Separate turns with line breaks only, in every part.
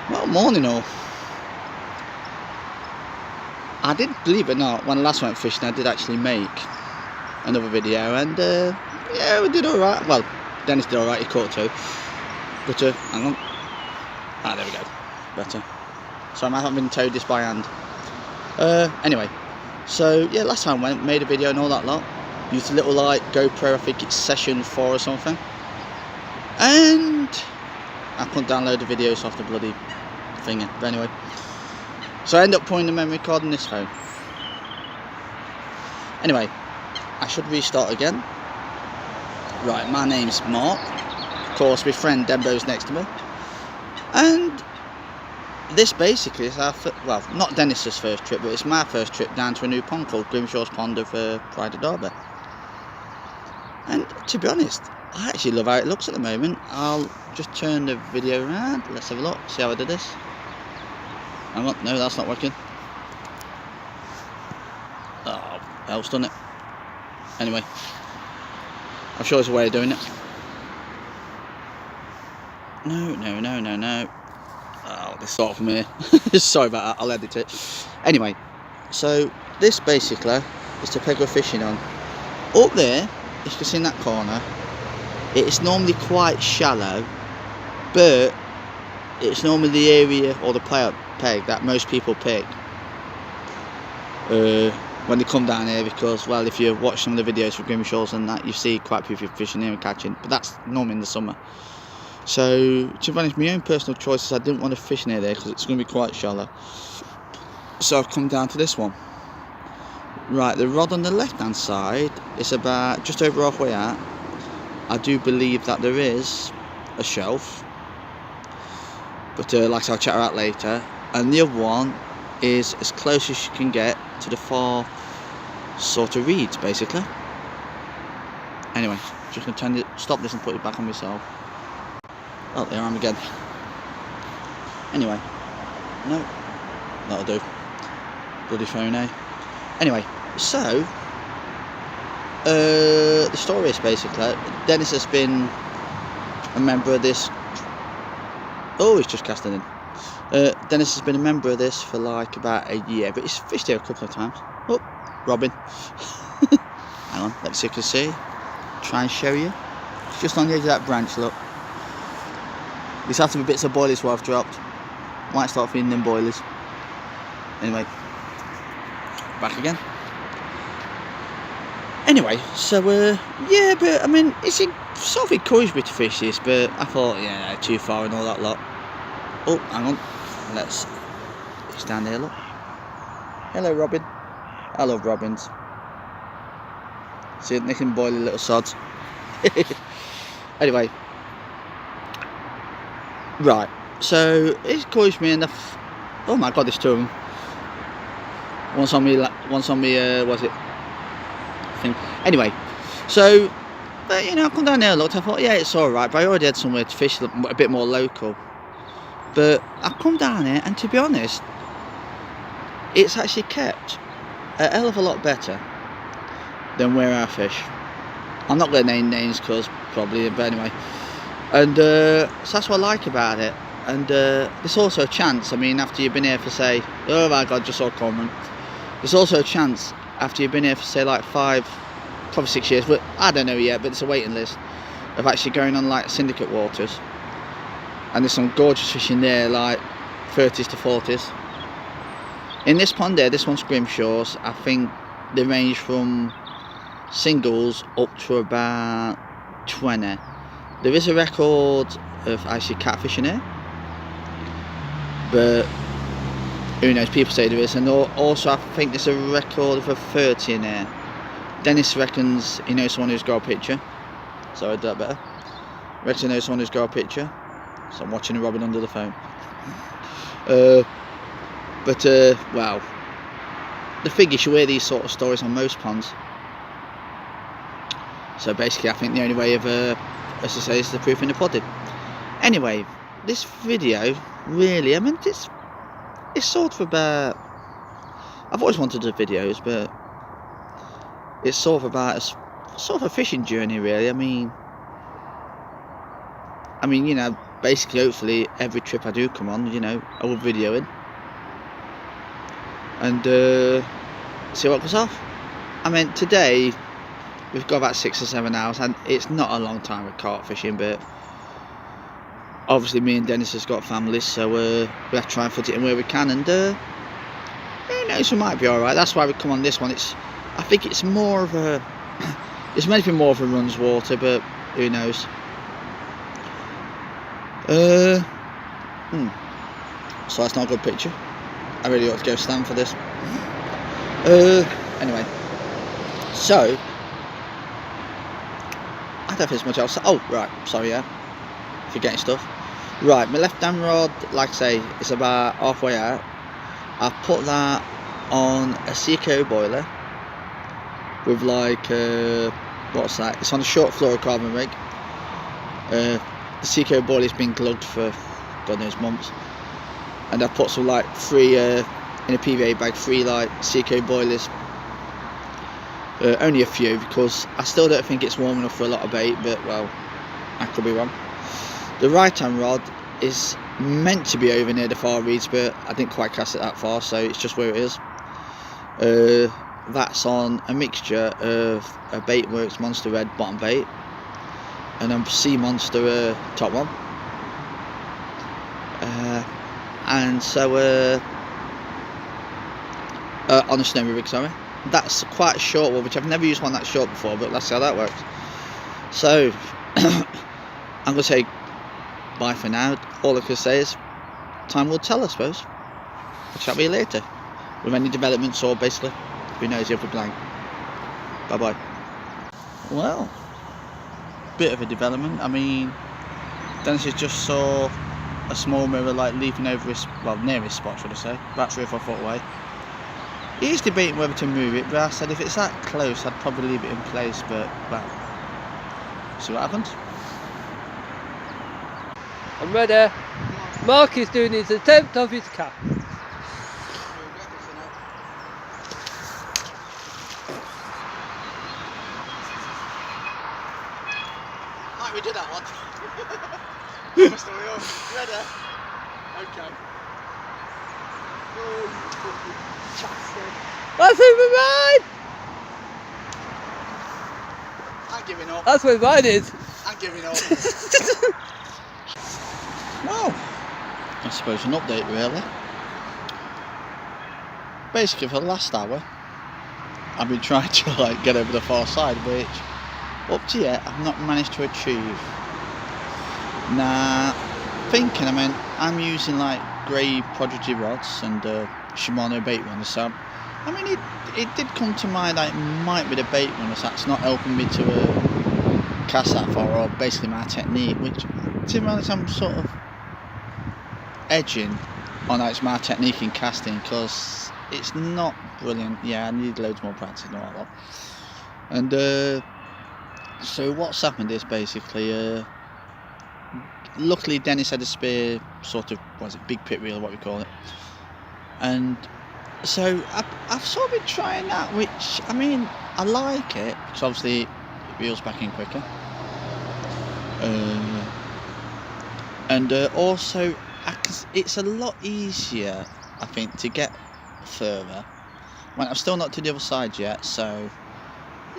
Well, morning all. I did, believe it or not, when I last went fishing, I did actually make another video, and yeah, we did alright. Well, Dennis did alright, he caught two. But, hang on. Ah, there we go. Better. So I haven't been towed this by hand. Anyway, so yeah, last time I went, made a video and all that lot. Used a little like GoPro, I think it's session 4 or something. And I couldn't download the videos off the bloody thingy. But anyway, so I end up putting the memory card in this phone. Anyway, I should restart again. Right, my name's Mark. Of course, my friend Dembo's next to me. And this basically is our, well, not Dennis's first trip, but it's my first trip down to a new pond called Grimshaws Pond of Pride of Derby. And to be honest, I actually love how it looks at the moment. I'll just turn the video around. Let's have a look, see how I did this. Hang on, no, that's not working. Oh, helps, doesn't it? Anyway, I'm sure there's a way of doing it. No. Oh, this sort from here. Sorry about that, I'll edit it. Anyway, so this basically is to peg we're fishing on. Up there, as you can see in that corner, it's normally quite shallow, but it's normally the area or the peg that most people pick when they come down here, because, well, if you watch some of the videos for Grimshaws and that, you see quite a few people fishing here and catching, but that's normally in the summer. So, to be honest, my own personal choice is I didn't want to fish near there because it's going to be quite shallow. So I've come down to this one. Right, the rod on the left hand side is about just over halfway out. I do believe that there is a shelf, but like I said, I'll check her out later. And the other one is as close as you can get to the far sort of reeds, basically. Anyway, just going to stop this and put it back on myself. Oh, there I am again. Anyway, no, that'll do. Bloody phone, eh? Anyway, so the story is basically Dennis has been a member of this. Oh, he's just casting in. Dennis has been a member of this for like about a year, but he's fished here a couple of times. Oh, Robin. Hang on, let's see if you can see. Try and show you. It's just on the edge of that branch, look. These have to be bits of boilies where I've dropped. Might start feeding them boilies. Anyway, back again. Anyway, so yeah, but I mean, it's sort of encouraged me to fish this, but I thought, yeah, too far and all that lot. Oh, hang on, it's down there, look. Hello, Robin. I love robins. See, they can boil little sods. Anyway, right, so it encouraged me enough. Oh my god, there's two of them. One's on me, what's it? Thing. Anyway, so, but you know, I come down there and looked, I thought, yeah, it's alright, but I already had somewhere to fish a bit more local. But I come down here, and to be honest, it's actually kept a hell of a lot better than where I fish. I'm not going to name names because probably, but anyway. And so that's what I like about it. And there's also a chance, I mean, after you've been here for, say, oh my god, just saw Coleman. There's also a chance after you've been here for, say, like 5, probably 6 years, but I don't know yet, but it's a waiting list of actually going on like syndicate waters. And there's some gorgeous fish in there, like 30s to 40s. In this pond there, this one's Grimshaws, I think they range from singles up to about 20. There is a record of actually catfishing here, but who knows, people say there is. And also I think there's a record of a 30 in here. Dennis reckons he knows someone who's got a picture, so I did that better. Reckons he knows someone who's got a picture, so I'm watching Robin under the phone. Wow, the thing is, you hear these sort of stories on most ponds. So basically I think the only way of, as I say, is the proof in the pudding. Anyway, this video, really, I mean, it's sort of about, I've always wanted to do videos, but it's sort of about a fishing journey, really. I mean, you know, basically, hopefully, every trip I do come on, you know, I will video in and see what goes off. I mean, today we've got about 6 or 7 hours, and it's not a long time of carp fishing, but obviously me and Dennis has got families, so we have to try and fit it in where we can, and who knows, we might be alright. That's why we come on this one. I think it's more of a it's meant to be more of a runs water, but who knows. So that's not a good picture. I really ought to go stand for this. Anyway, so I don't think there's much else. Oh, right, sorry, yeah, forgetting stuff. Right, my left hand rod, like I say, it's about halfway out. I put that on a Seco boiler with like what's that? It's on a short fluorocarbon rig. The Seco boiler's been glugged for God knows months, and I put some like 3 in a PVA bag, 3 like Seco boilers. Only a few, because I still don't think it's warm enough for a lot of bait, but well, I could be wrong. The right hand rod is meant to be over near the far reeds, but I didn't quite cast it that far, so it's just where it is. That's on a mixture of a Baitworks Monster Red bottom bait and a Sea Monster top one. And so on a snowy rig, sorry. That's quite a short one, which I've never used one that short before, but let's see how that works. So I'm going to say bye for now. All I can say is time will tell, I suppose. I'll chat with you later with any developments, or basically who knows if we're blank. Bye bye. Well, bit of a development. I mean, Dennis has just saw a small mirror like leaping over his, well, near his spot, should I say, about 3 or 4 foot away. He's debating whether to move it, but I said if it's that close I'd probably leave it in place, but well, see what happens.
I'm ready. Mark is doing his attempt of his cast.
Right, we did that one. Ready? Okay.
That's over mine!
I'm giving up.
That's where mine is.
I'm giving up. Well, I suppose an update really. Basically for the last hour I've been trying to like get over the far side, which up to yet I've not managed to achieve. Now thinking, I mean, I'm using like grey Prodigy rods and Shimano bait runners, so I mean it did come to mind that it might be the bait runners that's not helping me to cast that far, or basically my technique, which to be honest I'm sort of edging on how it's my technique in casting, because it's not brilliant. Yeah, I need loads more practice and all that. And so what's happened is basically luckily Dennis had a spare sort of, what's it, big pit reel, what we call it, and so I've sort of been trying that, which I mean I like it because obviously it reels back in quicker, and also it's a lot easier I think to get further. Well, I've still not to the other side yet, so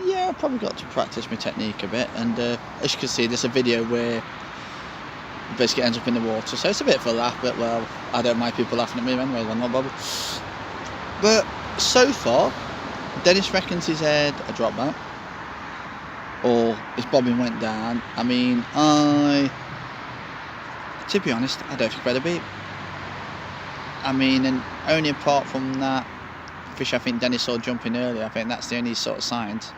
yeah, I've probably got to practice my technique a bit. And as you can see, there's a video where it basically ends up in the water, so it's a bit of a laugh, but well, I don't mind people laughing at me anyway, I'm not bothered. But so far Dennis reckons his head a drop back, or his bobbin went down. I mean, to be honest, I don't think better beat. I mean, and only apart from that fish I think Dennis saw jumping earlier, I think that's the only sort of signs.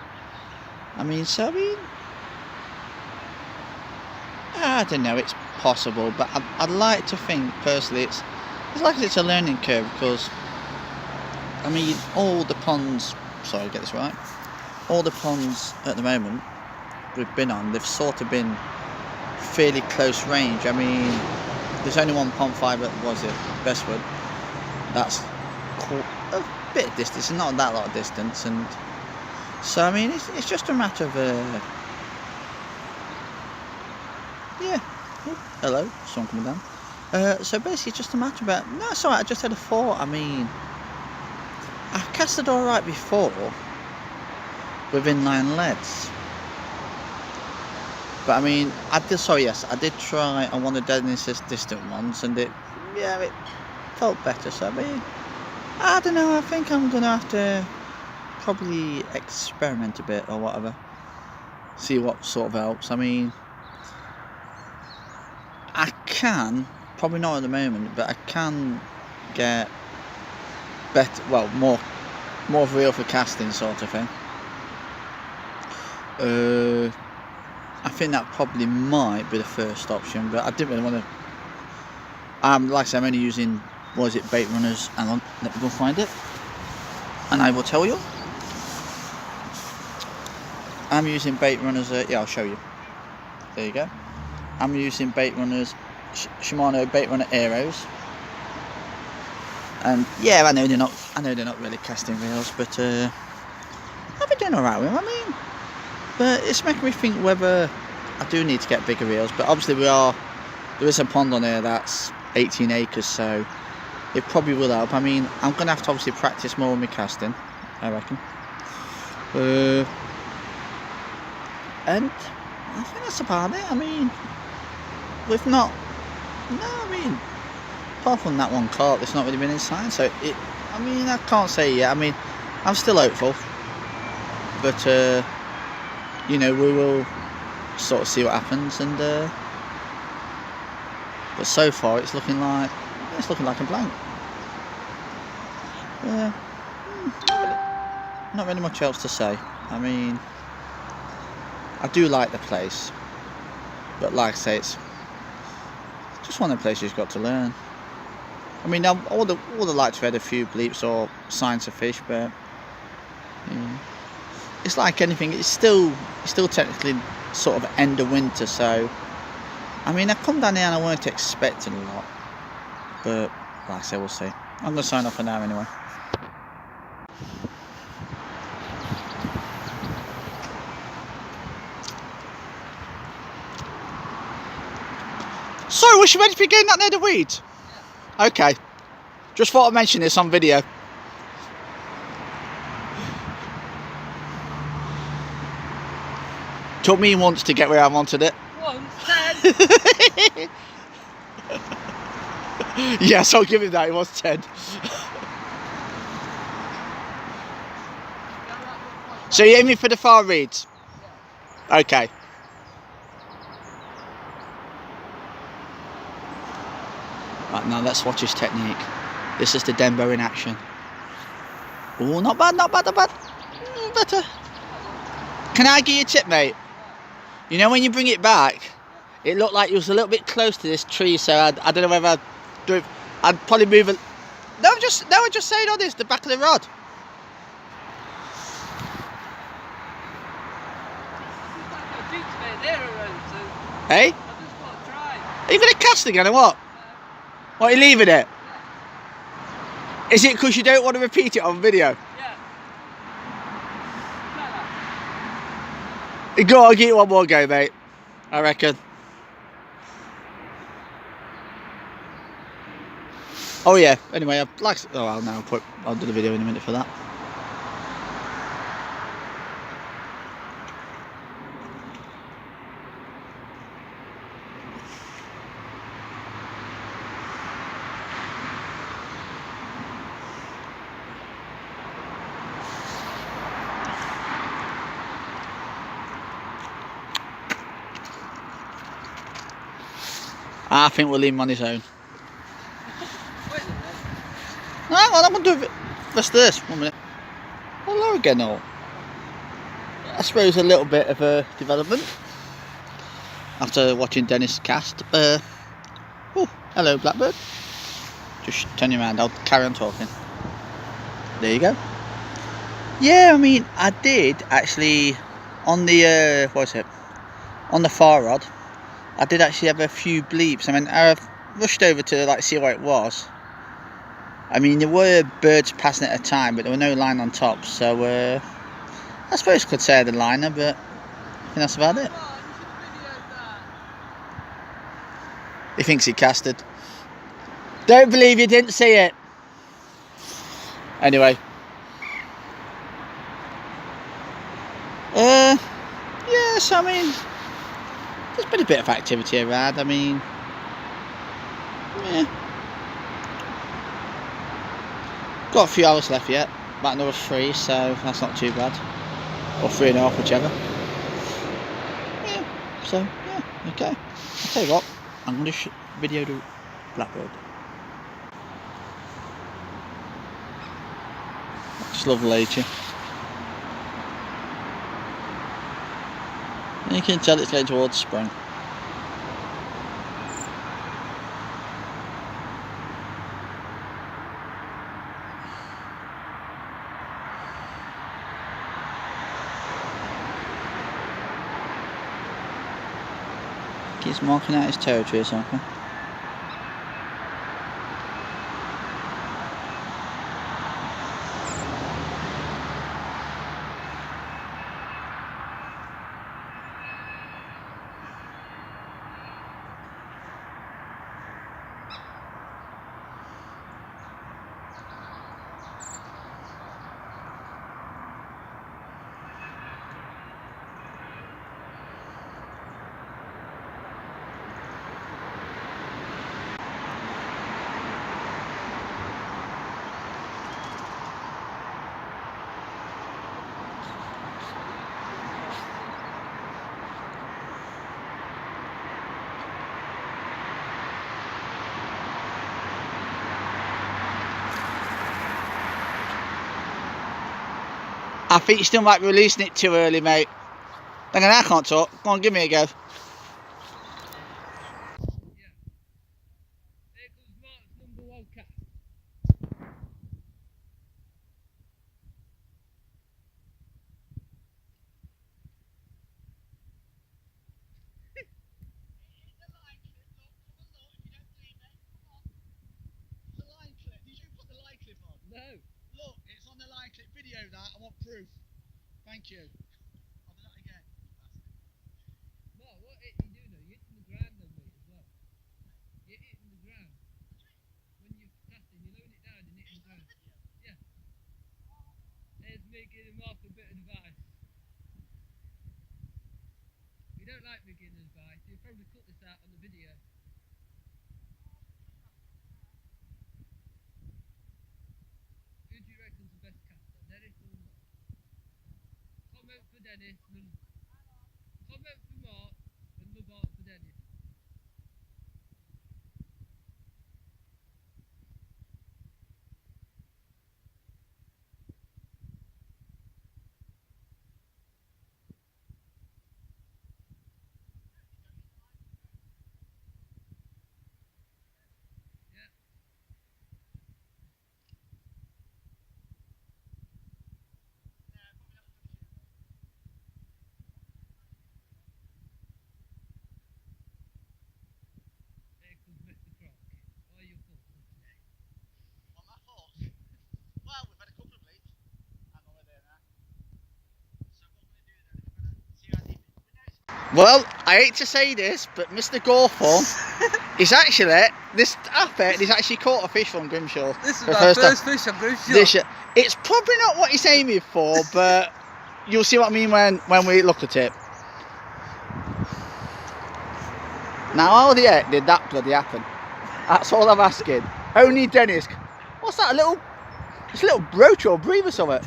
I mean, so I mean, I don't know, it's possible, but I'd like to think personally it's like it's a learning curve, because I mean all the ponds, sorry, get this right, all the ponds at the moment we've been on, they've sort of been fairly close range. I mean, there's only one pond 5 at, was it, Bestwood, that's a bit of distance, not that lot of distance, and so I mean it's just a matter of yeah, Oh, hello, sun coming down. So basically just a matter about, no, it's alright, I just had a thought. I mean, I've casted alright before with inline leads, but I mean, I did try on one of the deadest distant ones, and it felt better. So I mean, I don't know, I think I'm gonna have to probably experiment a bit or whatever, see what sort of helps. I mean, I can, probably not at the moment, but I can get better, well, more reel for casting sort of thing. I think that probably might be the first option, but I didn't really want to. Like I said, I'm only using, bait runners. Hang on, let me go find it, and I will tell you. I'm using bait runners. Yeah, I'll show you. There you go. I'm using bait runners, Shimano bait runner arrows, and yeah, I know they're not really casting reels, but I've been doing alright with them. I mean, but it's making me think whether I do need to get bigger reels. But obviously there is a pond on here that's 18 acres, so it probably will help. I mean, I'm gonna have to obviously practice more with my casting, I reckon. And I think that's about it. I mean, apart from that one caught, there's not really been any sign. So I mean, I can't say yet. I mean, I'm still hopeful, but you know, we will sort of see what happens. And but so far, it's looking like a blank. Yeah, not really much else to say. I mean, I do like the place, but like I say, it's just one of the places you've got to learn. I mean, I would have liked to have had a few bleeps or signs of fish, but yeah. It's like anything. It's still technically sort of end of winter, so I mean, I come down here and I weren't expecting a lot, but like I say, we'll see. I'm gonna sign off for now anyway. So, was you ready to be getting that near the weeds? Yeah. Okay. Just thought I'd mention this on video. Took me once to get where I wanted it.
Once, 10.
Yes, I'll give him that. It was 10. So you're aiming for the far reeds? Yeah. Okay. Right, now let's watch his technique. This is the Denbo in action. Oh, not bad. Better. Can I give you a tip, mate? You know, when you bring it back, it looked like it was a little bit close to this tree, so I don't know whether I'd probably move it. No, I'm just saying on this, the back of the rod. Hey? Are you going to cast again or what? What, are you leaving it? Yeah. Is it because you don't want to repeat it on video? Yeah. Go on, give it one more go, mate. I reckon. Oh yeah, anyway, I'll do the video in a minute for that. I think we'll leave him on his own. No, I'm going to do the rest of this. 1 minute. Hello again, all. I suppose a little bit of a development after watching Dennis cast. Oh, hello, blackbird. Just turn you around. I'll carry on talking. There you go. Yeah, I mean, I did actually on the on the far rod. I did actually have a few bleeps. I mean, I rushed over to see what it was. I mean, there were birds passing at a time, but there were no line on top. So I suppose I could say I had a liner, but I think that's about it. He thinks he casted. Don't believe you didn't see it. Anyway. Yes, I mean, there's been a bit of activity around. I mean, yeah. Got a few hours left yet. About another 3, so that's not too bad. Or 3.5, whichever. Yeah, so, yeah, okay. I'll tell you what, I'm going to video the blackbird. Just lovely nature. You can tell it's going towards spring. He's marking out his territory or something. I think you still might be releasing it too early, mate. Hang on, I can't talk. Go on, give me a go. Look, it's on the line clip video that. I want proof. Thank you. I'll do that again.
No, what hit you do though? You hit in the ground though, mate, as well. You hit in the ground. When you're casting, you load it down and hit in the ground. Yeah. There's me giving Mark a bit of advice. If you don't like me giving advice, you'll probably cut this out on the video. Who do you reckon's the best caster? Dennis or Mark? Comment for Dennis, comment for Mark, and love art for Dennis.
Well, I hate to say this, but Mr. Gawthorne is actually, this appet, he's actually caught a fish from Grimshaws.
This is my first fish on Grimshaws.
It's probably not what he's aiming for, but you'll see what I mean when we look at it. Now, how the heck did that bloody happen? That's all I'm asking. Only Dennis. What's that, it's a little brooch or breathe or something?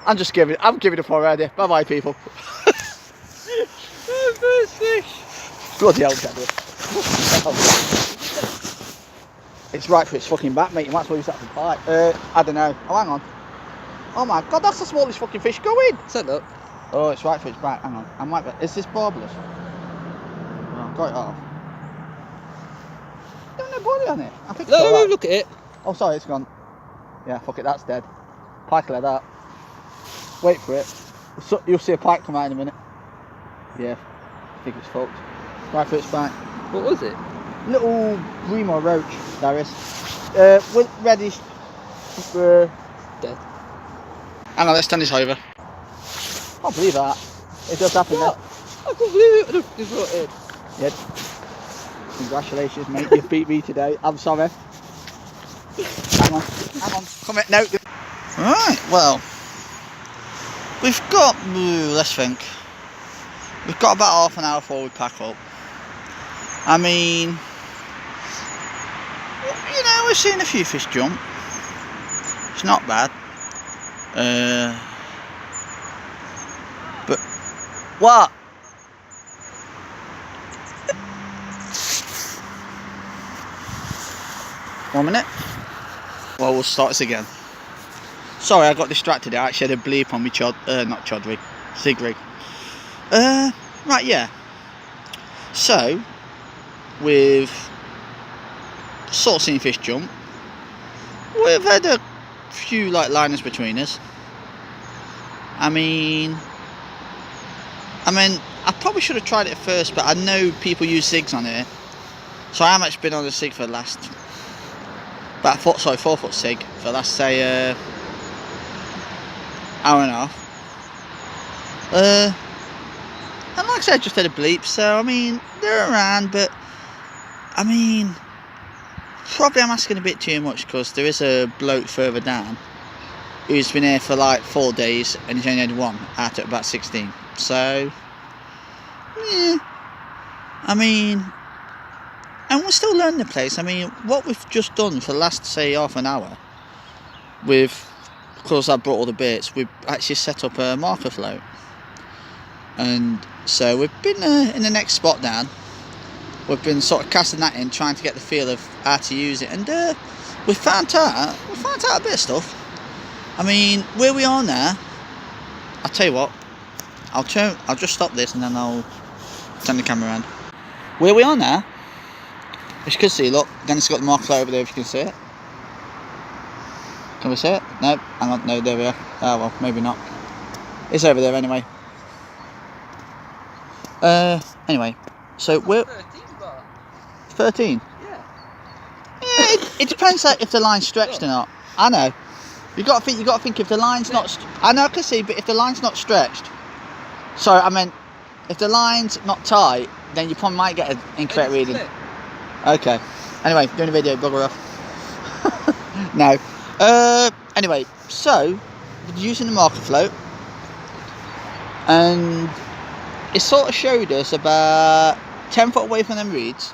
I'm giving it up already. Bye bye, people.
First fish.
Bloody hell, Dennis. It's right for its fucking back, mate. You might as well use that for bite. I don't know. Oh, hang on. Oh my god, that's the smallest fucking fish going.
Set up.
Oh, it's right for its back. Hang on. I might be. Is this barbless? Oh, got it off. There's no body on it. I think it's all right.
Look at it.
Oh, sorry, it's gone. Yeah, fuck it, that's dead. Pike like that. Wait for it. So, you'll see a pike come out in a minute. Yeah, I think it's fucked. Right for its back.
What was it?
Little bream or roach, there is. With reddish.
Dead.
Hang on, let's turn this over. Can't believe that. It does happen,
what? I can't believe it. They brought it in.
Yeah. Congratulations, mate. You beat me today. I'm sorry. Hang on. Come here. No. Right. Well, we've got. Let's think. We've got about half an hour before we pack up. I mean, you know, we've seen a few fish jump. It's not bad. But what? One minute. Well, we'll start this again. Sorry, I got distracted. I actually had a bleep on me not Chodrig, Sigrig. Right, yeah. So, we've sort of seen fish jump. We've had a few like liners between us. I mean, I probably should have tried it first, but I know people use SIGs on here, so I have actually been on a SIG for the last, about 4 foot SIG for the last, say, hour and a half. And like I said, I just had a bleep, so I mean, they're around, but I mean, probably I'm asking a bit too much, because there is a bloke further down who's been here for like 4 days and he's only had one out of about 16. So, yeah, I mean, and we're still learning the place. I mean, what we've just done for the last, say, half an hour, because I brought all the baits, we've actually set up a marker float. And so we've been in the next spot down. We've been sort of casting that in, trying to get the feel of how to use it, and we found out a bit of stuff. I mean, where we are now, I'll tell you what, I'll just stop this and then I'll turn the camera around. Where we are now, as you can see, look, Dennis got the marker float over there if you can see it. Can we see it? No, hang on, no, there we are. Oh well, maybe not. It's over there anyway. Anyway, so we're 13.
Yeah.
Yeah, it depends if the line's stretched or not. I know. You got to think if the line's not. I know I can see, but if the line's not stretched. Sorry, I meant if the line's not tight, then you probably might get an incorrect reading. Okay. Anyway, doing a video, bugger off. No. Anyway, so using the marker float, and it sort of showed us about 10 foot away from them reeds.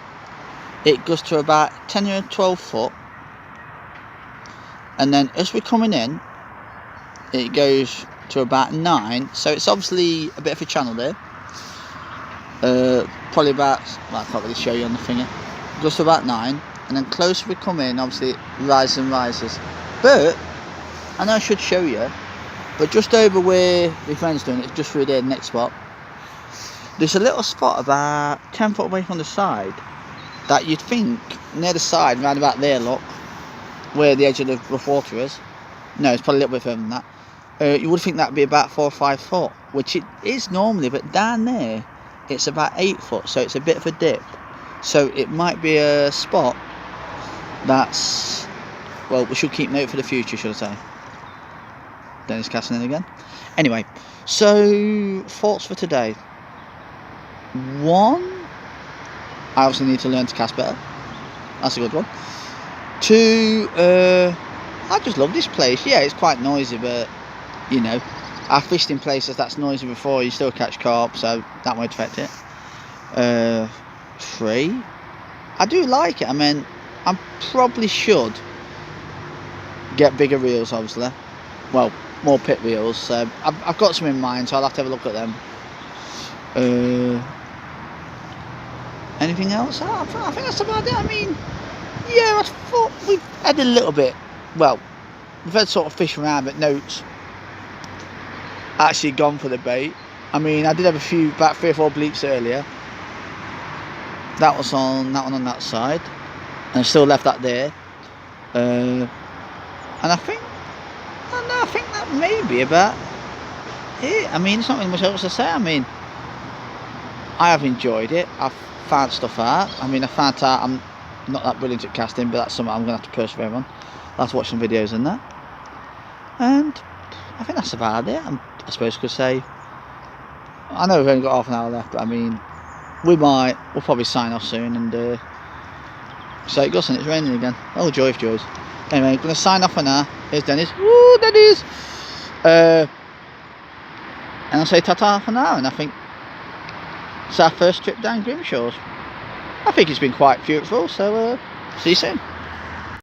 It goes to about 10 or 12 foot. And then as we're coming in, it goes to about 9. So it's obviously a bit of a channel there. Probably about, well, I can't really show you on the finger. It goes to about 9. And then closer we come in, obviously it rises and rises. But, I know I should show you, but just over where my friend's doing it, just through there, the next spot, there's a little spot about 10 foot away from the side that you'd think near the side, round about there, look, where the edge of the rough water is. No, it's probably a little bit further than that. You would think that'd be about 4 or 5 foot, which it is normally, but down there it's about 8 foot, so it's a bit of a dip. So it might be a spot that's, well, we should keep note for the future, should I say. Dennis casting in again. Anyway, so thoughts for today. 1, I obviously need to learn to cast better. That's a good one. 2, I just love this place. Yeah, it's quite noisy, but you know, I've fished in places that's noisy before. You still catch carp, so that won't affect it. 3, I do like it. I mean, I probably should get bigger reels, obviously. Well, more pit reels. So I've got some in mind, so I'll have to have a look at them. Anything else? I think that's about it. I mean, yeah, I thought we've had a little bit. Well, we've had sort of fish around, but notes actually gone for the bait. I mean, I did have about 3 or 4 bleeps earlier. That was on that one on that side, and I still left that there. And I think that may be about it. I mean, it's not really much else to say. I mean, I have enjoyed it. I've found stuff out. I mean, I found out I'm not that brilliant at casting, but that's something I'm going to have to persevere on. I'll have to watch some videos in that. And I think that's about it. I suppose I could say, I know we've only got half an hour left, but I mean, we'll probably sign off soon, and so it goes and it's raining again. Oh joy of joys. Anyway, I'm going to sign off for now. Here's Dennis. Woo, Dennis! And I'll say ta-ta for now, and I think it's our first trip down Grimshaws. I think it's been quite fruitful, so see you soon.